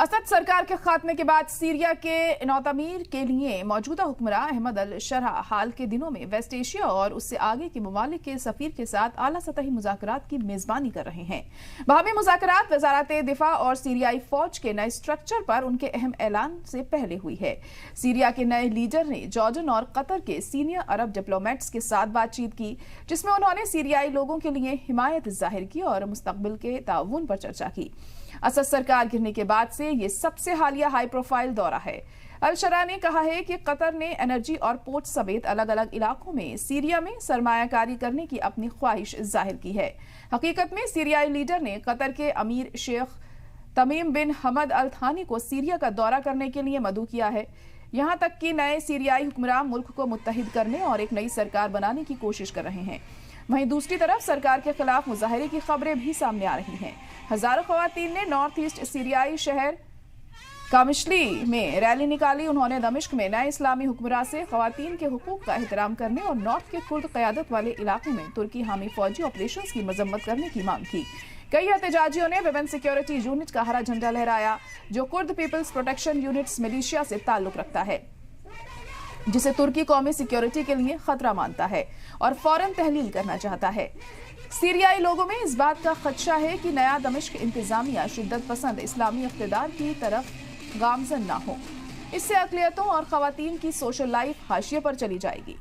असद सरकार के खात्मे के बाद सीरिया के नौतमीर के लिए मौजूदा हुक्मरान अहमद अल शरह हाल के दिनों में वेस्ट एशिया और उससे आगे के ममालिक के सफीर के साथ आला सतही मुज़ाकरात की मेजबानी कर रहे हैं। बाहमी मुज़ाकरात वज़ारत दिफा और सीरियाई फौज के नए स्ट्रक्चर पर उनके अहम ऐलान से पहले हुई है। सीरिया के नए लीडर ने जॉर्डन और कतर के सीनियर अरब डिप्लोमेट्स के साथ बातचीत की, जिसमें उन्होंने सीरियाई लोगों के लिए हिमायत जाहिर की और मुस्तकबिल के ताउन पर चर्चा की। असद सरकार गिरने के बाद से ये सबसे हालिया हाई प्रोफाइल दौरा है। अल शरा ने कहा है कि कतर ने एनर्जी और पोर्ट समेत अलग अलग इलाकों में सीरिया में सरमायाकारी करने की अपनी ख्वाहिश जाहिर की है। हकीकत में सीरियाई लीडर ने कतर के अमीर शेख तमीम बिन हमद अल थानी को सीरिया का दौरा करने के लिए मदऊ किया है। यहाँ तक कि नए सीरियाई हुक्मरान मुल्क को मुत्तहिद करने और एक नई सरकार बनाने की कोशिश कर रहे हैं। वहीं दूसरी तरफ सरकार के खिलाफ मुजाहरे की खबरें भी सामने आ रही हैं। हजारों खवातीन ने नॉर्थ ईस्ट सीरियाई शहर कामिशली में रैली निकाली। उन्होंने दमिश्क में नए इस्लामी हुक्मरान से खवातीन के हुकूक का एहतराम करने और नॉर्थ के कुर्द क़यादत वाले इलाकों में तुर्की हामी फौजी ऑपरेशंस की मजम्मत करने की मांग की। कई एहतजाजियों ने विमेन सिक्योरिटी यूनिट का हरा झंडा लहराया, जो Kurd people's protection units militia से ताल्लुक रखता है, जिसे तुर्की कौमी सिक्योरिटी के लिए खतरा मानता है और फौरन तहलील करना चाहता है। सीरियाई लोगों में इस बात का खदशा है कि नया दमिश्क इंतजामिया शिद्दत पसंद इस्लामी इख्तिदार की तरफ गामजन ना हो। इससे अक़लियतों और खवातीन की सोशल लाइफ हाशिए पर चली जाएगी।